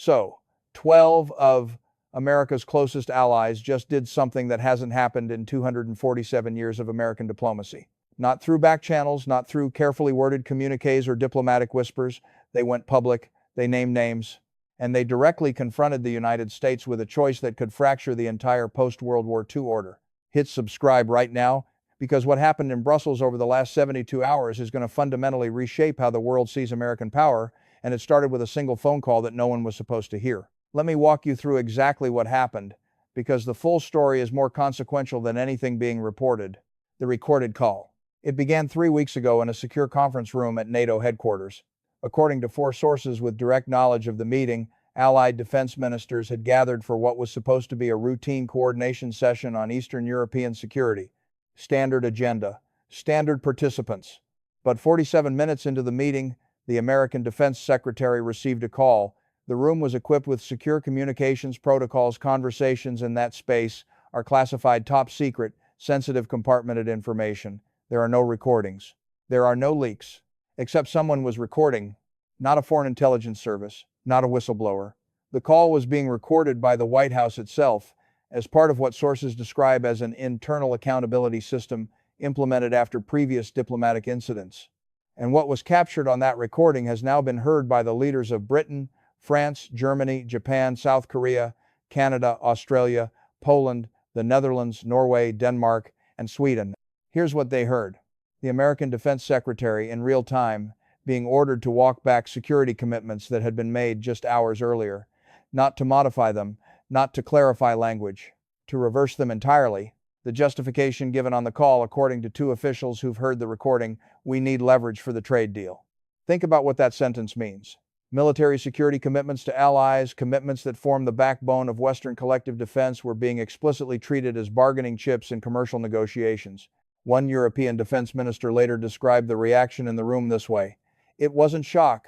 So, 12 of America's closest allies just did something that hasn't happened in 247 years of American diplomacy. Not through back channels, not through carefully worded communiques or diplomatic whispers. They went public, they named names, and they directly confronted the United States with a choice that could fracture the entire post-World War II order. Hit subscribe right now, because what happened in Brussels over the last 72 hours is going to fundamentally reshape how the world sees American power, and it started with a single phone call that no one was supposed to hear. Let me walk you through exactly what happened, because the full story is more consequential than anything being reported. The recorded call. It began 3 weeks ago in a secure conference room at NATO headquarters. According to 4 sources with direct knowledge of the meeting, Allied defense ministers had gathered for what was supposed to be a routine coordination session on Eastern European security. Standard agenda, standard participants. But 47 minutes into the meeting, the American Defense Secretary received a call. The room was equipped with secure communications protocols. Conversations in that space are classified top secret, sensitive compartmented information. There are no recordings. There are no leaks. Except someone was recording. Not a foreign intelligence service, not a whistleblower. The call was being recorded by the White House itself as part of what sources describe as an internal accountability system implemented after previous diplomatic incidents. And what was captured on that recording has now been heard by the leaders of Britain, France, Germany, Japan, South Korea, Canada, Australia, Poland, the Netherlands, Norway, Denmark, and Sweden. Here's what they heard. The American Defense Secretary, in real time, being ordered to walk back security commitments that had been made just hours earlier, not to modify them, not to clarify language, to reverse them entirely. The justification given on the call, according to 2 officials who've heard the recording: we need leverage for the trade deal. Think about what that sentence means. Military security commitments to allies, commitments that form the backbone of Western collective defense, were being explicitly treated as bargaining chips in commercial negotiations. One European defense minister later described the reaction in the room this way: it wasn't shock.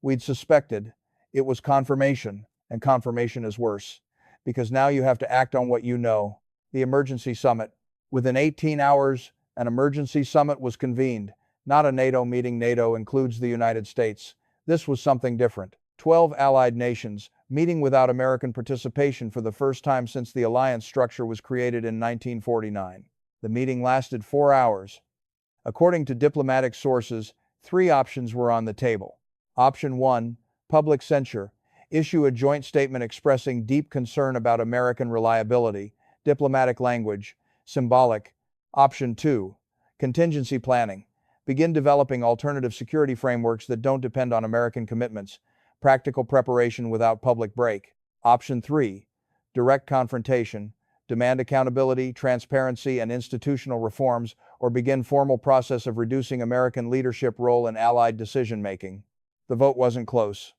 We'd suspected. It was confirmation, and confirmation is worse, because now you have to act on what you know. The emergency summit. Within 18 hours, an emergency summit was convened. Not a NATO meeting. NATO includes the United States. This was something different. 12 allied nations, meeting without American participation for the first time since the alliance structure was created in 1949. The meeting lasted 4 hours. According to diplomatic sources, 3 options were on the table. Option 1, public censure. Issue a joint statement expressing deep concern about American reliability, diplomatic language, symbolic. Option 2, contingency planning. Begin developing alternative security frameworks that don't depend on American commitments, practical preparation without public break. Option 3, direct confrontation. Demand accountability, transparency, and institutional reforms, or begin formal process of reducing American leadership role in allied decision-making. The vote wasn't close.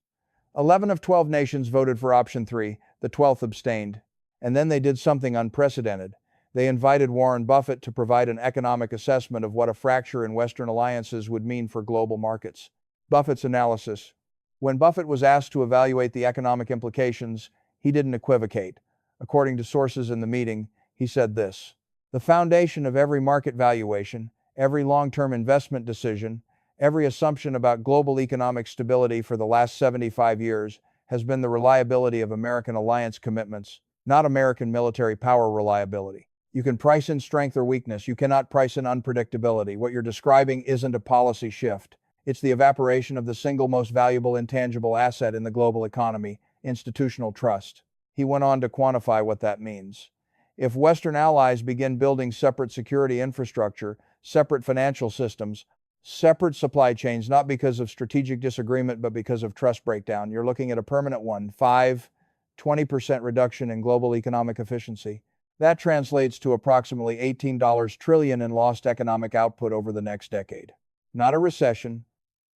11 of 12 nations voted for option 3, the 12th abstained. And then they did something unprecedented. They invited Warren Buffett to provide an economic assessment of what a fracture in Western alliances would mean for global markets. Buffett's analysis. When Buffett was asked to evaluate the economic implications, he didn't equivocate. According to sources in the meeting, he said this: the foundation of every market valuation, every long-term investment decision, every assumption about global economic stability for the last 75 years has been the reliability of American alliance commitments, not American military power reliability. You can price in strength or weakness. You cannot price in unpredictability. What you're describing isn't a policy shift. It's the evaporation of the single most valuable intangible asset in the global economy, institutional trust. He went on to quantify what that means. If Western allies begin building separate security infrastructure, separate financial systems, separate supply chains, not because of strategic disagreement but because of trust breakdown, you're looking at a permanent 20% reduction in global economic efficiency. That translates to approximately $18 trillion in lost economic output over the next decade. Not a recession,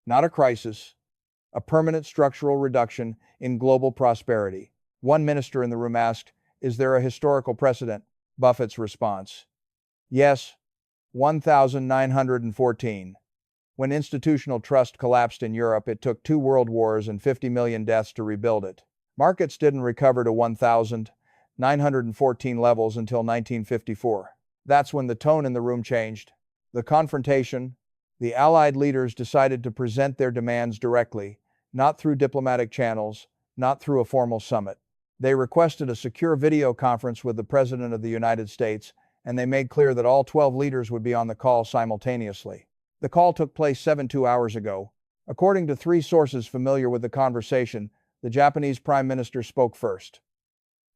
not a crisis, a permanent structural reduction in global prosperity. One minister in the room asked, "Is there a historical precedent?" Buffett's response: yes, 1914. When institutional trust collapsed in Europe, it took 2 world wars and 50 million deaths to rebuild it. Markets didn't recover to 1914 levels until 1954. That's when the tone in the room changed. The confrontation. The Allied leaders decided to present their demands directly, not through diplomatic channels, not through a formal summit. They requested a secure video conference with the President of the United States, and they made clear that all 12 leaders would be on the call simultaneously. The call took place 72 hours ago. According to 3 sources familiar with the conversation, the Japanese Prime Minister spoke first.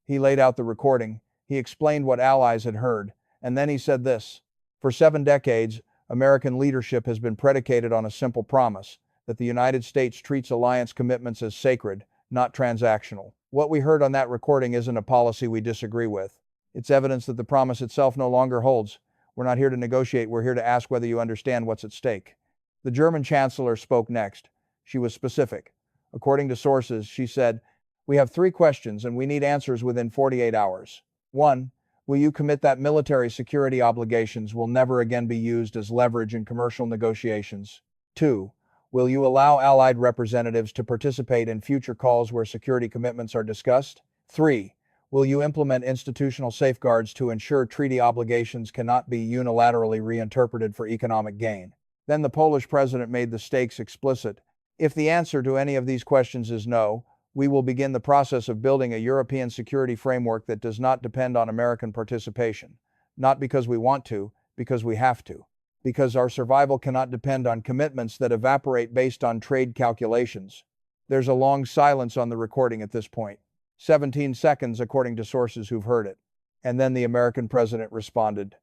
He laid out the recording, he explained what allies had heard, and then he said this: "For 7 decades, American leadership has been predicated on a simple promise, that the United States treats alliance commitments as sacred, not transactional. What we heard on that recording isn't a policy we disagree with. It's evidence that the promise itself no longer holds. We're not here to negotiate, we're here to ask whether you understand what's at stake." The German Chancellor spoke next. She was specific. According to sources, she said, "We have 3 questions and we need answers within 48 hours. 1. Will you commit that military security obligations will never again be used as leverage in commercial negotiations? 2. Will you allow Allied representatives to participate in future calls where security commitments are discussed? 3. Will you implement institutional safeguards to ensure treaty obligations cannot be unilaterally reinterpreted for economic gain?" Then the Polish president made the stakes explicit. "If the answer to any of these questions is no, we will begin the process of building a European security framework that does not depend on American participation. Not because we want to, because we have to. Because our survival cannot depend on commitments that evaporate based on trade calculations." There's a long silence on the recording at this point. 17 seconds according to sources who've heard it. And then the American president responded.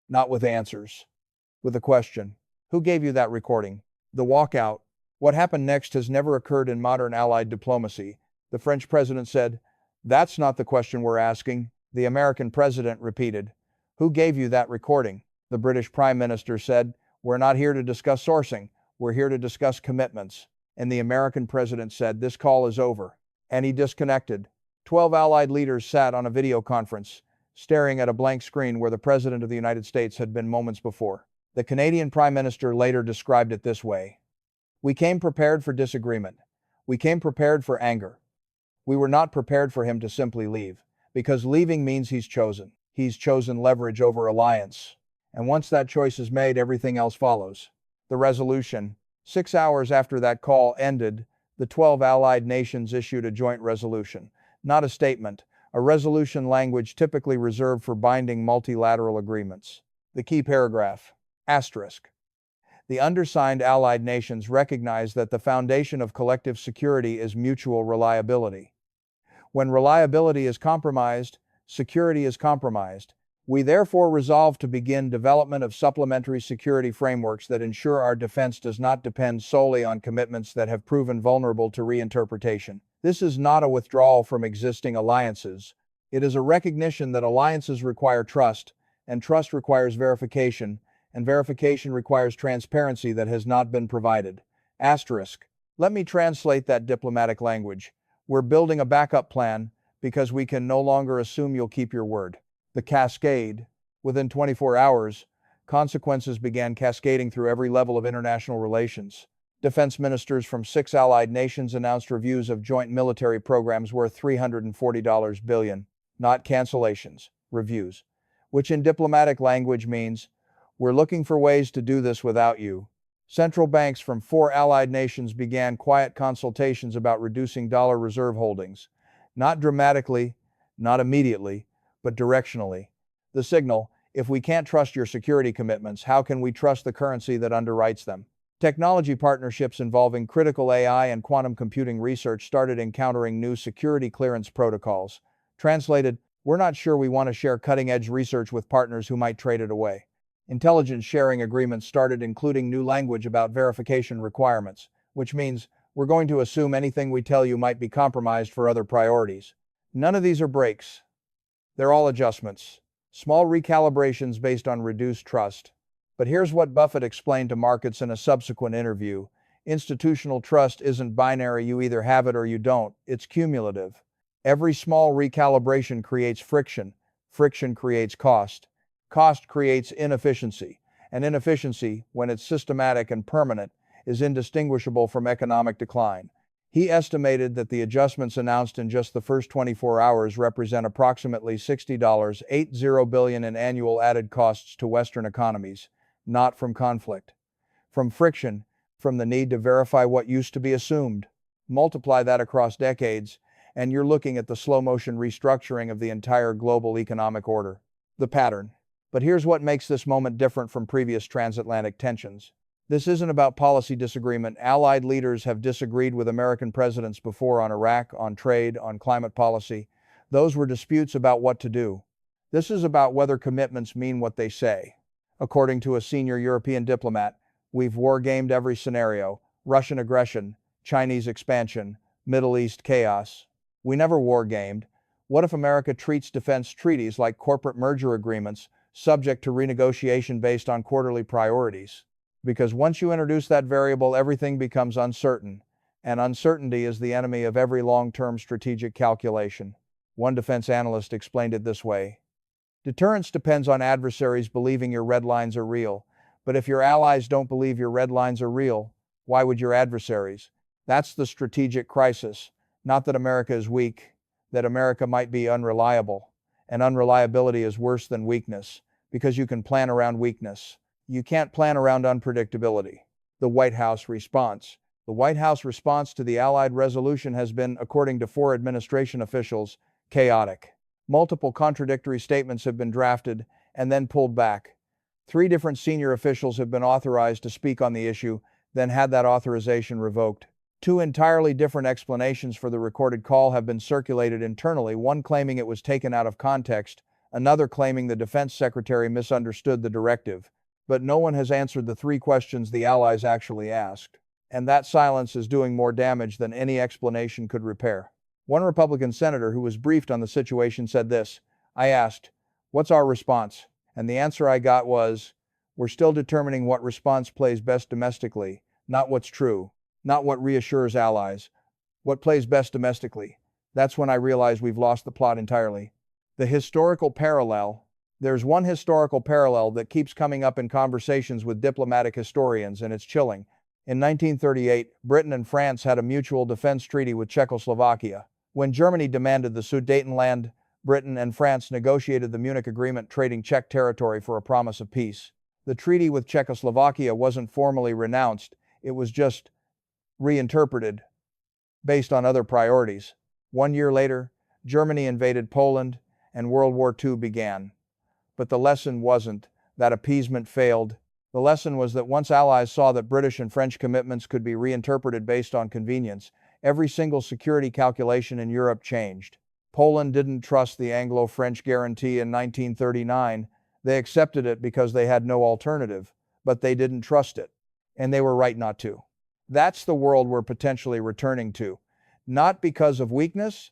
Not with answers. With a question. "Who gave you that recording?" The walkout. What happened next has never occurred in modern Allied diplomacy. The French president said, "That's not the question we're asking." The American president repeated, "Who gave you that recording?" The British Prime Minister said, "We're not here to discuss sourcing, we're here to discuss commitments." And the American president said, "This call is over." And he disconnected. 12 Allied leaders sat on a video conference, staring at a blank screen where the President of the United States had been moments before. The Canadian Prime Minister later described it this way: "We came prepared for disagreement. We came prepared for anger. We were not prepared for him to simply leave, because leaving means he's chosen. He's chosen leverage over alliance. And once that choice is made, everything else follows." The resolution. 6 hours after that call ended, the 12 Allied nations issued a joint resolution. Not a statement, a resolution language typically reserved for binding multilateral agreements. The key paragraph. Asterisk. The undersigned Allied nations recognize that the foundation of collective security is mutual reliability. When reliability is compromised, security is compromised. We therefore resolve to begin development of supplementary security frameworks that ensure our defense does not depend solely on commitments that have proven vulnerable to reinterpretation. This is not a withdrawal from existing alliances. It is a recognition that alliances require trust, and trust requires verification, and verification requires transparency that has not been provided. Asterisk. Let me translate that diplomatic language. We're building a backup plan because we can no longer assume you'll keep your word. The cascade. Within 24 hours, consequences began cascading through every level of international relations. Defense ministers from 6 Allied nations announced reviews of joint military programs worth $340 billion, not cancellations, reviews, which in diplomatic language means, "We're looking for ways to do this without you." Central banks from 4 Allied nations began quiet consultations about reducing dollar reserve holdings. Not dramatically, not immediately, but directionally. The signal: if we can't trust your security commitments, how can we trust the currency that underwrites them? Technology partnerships involving critical AI and quantum computing research started encountering new security clearance protocols. Translated, we're not sure we want to share cutting-edge research with partners who might trade it away. Intelligence sharing agreements started including new language about verification requirements, which means we're going to assume anything we tell you might be compromised for other priorities. None of these are breaks. They're all adjustments. Small recalibrations based on reduced trust. But here's what Buffett explained to markets in a subsequent interview. Institutional trust isn't binary, you either have it or you don't. It's cumulative. Every small recalibration creates friction. Friction creates cost. Cost creates inefficiency. And inefficiency, when it's systematic and permanent, is indistinguishable from economic decline. He estimated that the adjustments announced in just the first 24 hours represent approximately $60.80 billion in annual added costs to Western economies, not from conflict, from friction, from the need to verify what used to be assumed. Multiply that across decades, and you're looking at the slow-motion restructuring of the entire global economic order. The pattern. But here's what makes this moment different from previous transatlantic tensions. This isn't about policy disagreement. Allied leaders have disagreed with American presidents before on Iraq, on trade, on climate policy. Those were disputes about what to do. This is about whether commitments mean what they say. According to a senior European diplomat, we've war-gamed every scenario: Russian aggression, Chinese expansion, Middle East chaos. We never war-gamed. What if America treats defense treaties like corporate merger agreements, subject to renegotiation based on quarterly priorities? Because once you introduce that variable, everything becomes uncertain, and uncertainty is the enemy of every long-term strategic calculation. One defense analyst explained it this way: deterrence depends on adversaries believing your red lines are real, but if your allies don't believe your red lines are real, why would your adversaries? That's the strategic crisis. Not that America is weak, that America might be unreliable. And unreliability is worse than weakness, because you can plan around weakness. You can't plan around unpredictability. The White House response. The White House response to the Allied resolution has been, according to 4 administration officials, chaotic. Multiple contradictory statements have been drafted and then pulled back. 3 different senior officials have been authorized to speak on the issue, then had that authorization revoked. 2 entirely different explanations for the recorded call have been circulated internally, one claiming it was taken out of context, another claiming the defense secretary misunderstood the directive. But no one has answered the 3 questions the Allies actually asked. And that silence is doing more damage than any explanation could repair. One Republican senator who was briefed on the situation said this: I asked, "What's our response?" And the answer I got was, "We're still determining what response plays best domestically, not what's true, not what reassures allies, what plays best domestically." That's when I realized we've lost the plot entirely. The historical parallel. There's one historical parallel that keeps coming up in conversations with diplomatic historians, and it's chilling. In 1938, Britain and France had a mutual defense treaty with Czechoslovakia. When Germany demanded the Sudetenland, Britain and France negotiated the Munich Agreement, trading Czech territory for a promise of peace. The treaty with Czechoslovakia wasn't formally renounced, it was just reinterpreted based on other priorities. 1 year later, Germany invaded Poland, and World War II began. But the lesson wasn't that appeasement failed. The lesson was that once Allies saw that British and French commitments could be reinterpreted based on convenience, every single security calculation in Europe changed. Poland didn't trust the Anglo-French guarantee in 1939. They accepted it because they had no alternative, but they didn't trust it. And they were right not to. That's the world we're potentially returning to. Not because of weakness,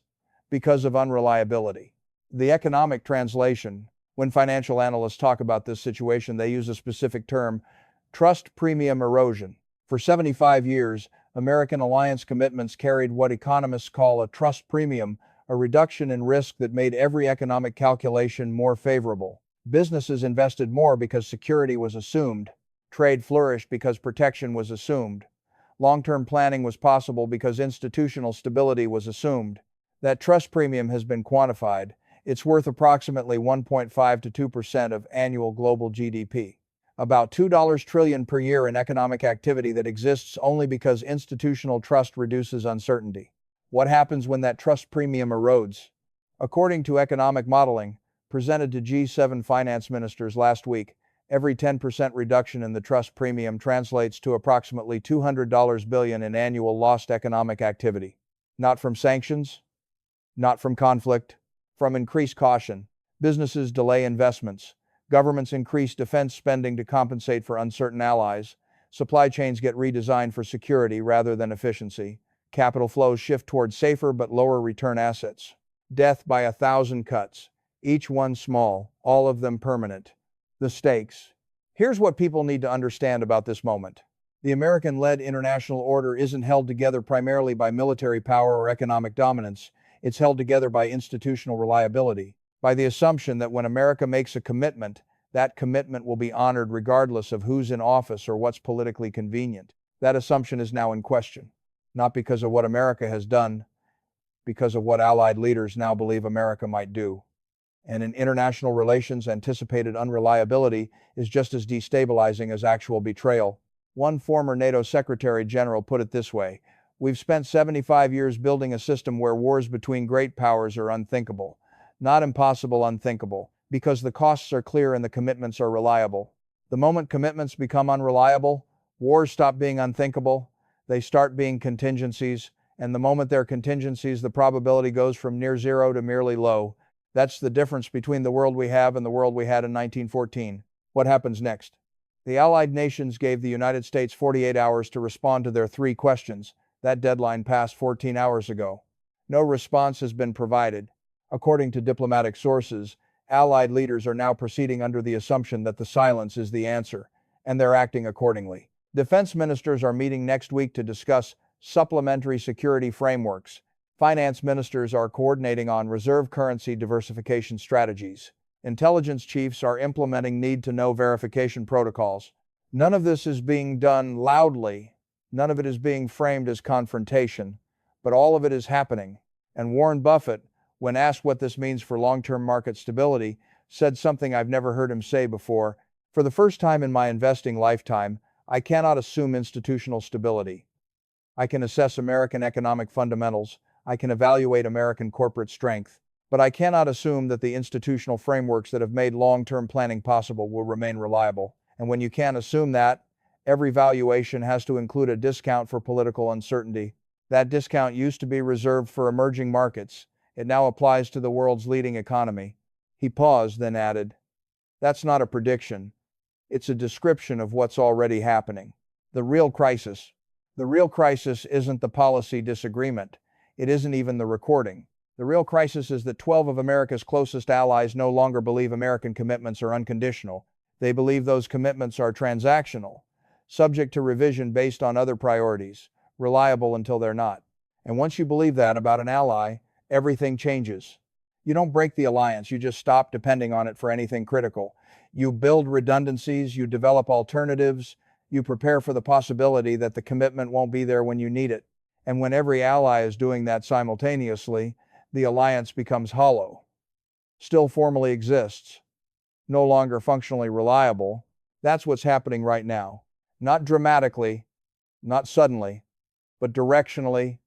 because of unreliability. The economic translation. When financial analysts talk about this situation, they use a specific term: trust premium erosion. For 75 years, American alliance commitments carried what economists call a trust premium, a reduction in risk that made every economic calculation more favorable. Businesses invested more because security was assumed. Trade flourished because protection was assumed. Long-term planning was possible because institutional stability was assumed. That trust premium has been quantified. It's worth approximately 1.5 to 2% of annual global GDP. About $2 trillion per year in economic activity that exists only because institutional trust reduces uncertainty. What happens when that trust premium erodes? According to economic modeling, presented to G7 finance ministers last week, every 10% reduction in the trust premium translates to approximately $200 billion in annual lost economic activity. Not from sanctions, not from conflict, from increased caution. Businesses delay investments. Governments increase defense spending to compensate for uncertain allies. Supply chains get redesigned for security rather than efficiency. Capital flows shift toward safer but lower return assets. Death by 1,000 cuts, each one small, all of them permanent. The stakes. Here's what people need to understand about this moment. The American-led international order isn't held together primarily by military power or economic dominance. It's held together by institutional reliability, by the assumption that when America makes a commitment, that commitment will be honored regardless of who's in office or what's politically convenient. That assumption is now in question, not because of what America has done, because of what Allied leaders now believe America might do. And in international relations, anticipated unreliability is just as destabilizing as actual betrayal. One former NATO Secretary General put it this way: We've spent 75 years building a system where wars between great powers are unthinkable. Not impossible, unthinkable, because the costs are clear and the commitments are reliable. The moment commitments become unreliable, wars stop being unthinkable, they start being contingencies, and the moment they're contingencies, the probability goes from near zero to merely low. That's the difference between the world we have and the world we had in 1914. What happens next? The Allied nations gave the United States 48 hours to respond to their 3 questions. That deadline passed 14 hours ago. No response has been provided. According to diplomatic sources, Allied leaders are now proceeding under the assumption that the silence is the answer, and they're acting accordingly. Defense ministers are meeting next week to discuss supplementary security frameworks. Finance ministers are coordinating on reserve currency diversification strategies. Intelligence chiefs are implementing need-to-know verification protocols. None of this is being done loudly. None of it is being framed as confrontation, but all of it is happening. And Warren Buffett, when asked what this means for long-term market stability, said something I've never heard him say before. For the first time in my investing lifetime, I cannot assume institutional stability. I can assess American economic fundamentals, I can evaluate American corporate strength, but I cannot assume that the institutional frameworks that have made long-term planning possible will remain reliable. And when you can't assume that, every valuation has to include a discount for political uncertainty. That discount used to be reserved for emerging markets. It now applies to the world's leading economy. He paused, then added, "That's not a prediction. It's a description of what's already happening. The real crisis isn't the policy disagreement. It isn't even the recording. The real crisis is that 12 of America's closest allies no longer believe American commitments are unconditional. They believe those commitments are transactional, subject to revision based on other priorities, reliable until they're not. And once you believe that about an ally, everything changes. You don't break the alliance, you just stop depending on it for anything critical. You build redundancies, you develop alternatives, you prepare for the possibility that the commitment won't be there when you need it. And when every ally is doing that simultaneously, the alliance becomes hollow. Still formally exists, no longer functionally reliable. That's what's happening right now. Not dramatically, not suddenly, but directionally,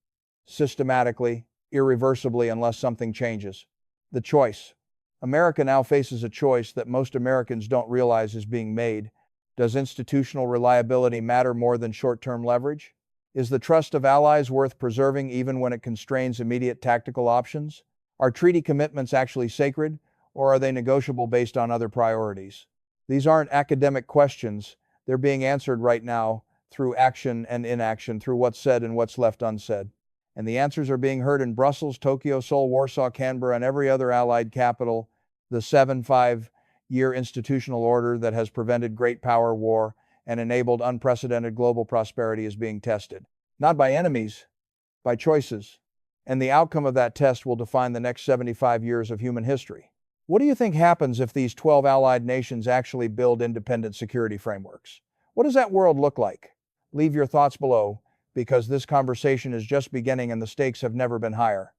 systematically, irreversibly unless something changes. The choice. America now faces a choice that most Americans don't realize is being made. Does institutional reliability matter more than short-term leverage? Is the trust of allies worth preserving even when it constrains immediate tactical options? Are treaty commitments actually sacred, or are they negotiable based on other priorities? These aren't academic questions. They're being answered right now through action and inaction, through what's said and what's left unsaid. And the answers are being heard in Brussels, Tokyo, Seoul, Warsaw, Canberra, and every other allied capital. The 75-year institutional order that has prevented great power war and enabled unprecedented global prosperity is being tested. Not by enemies, by choices. And the outcome of that test will define the next 75 years of human history. What do you think happens if these 12 allied nations actually build independent security frameworks? What does that world look like? Leave your thoughts below, because this conversation is just beginning and the stakes have never been higher.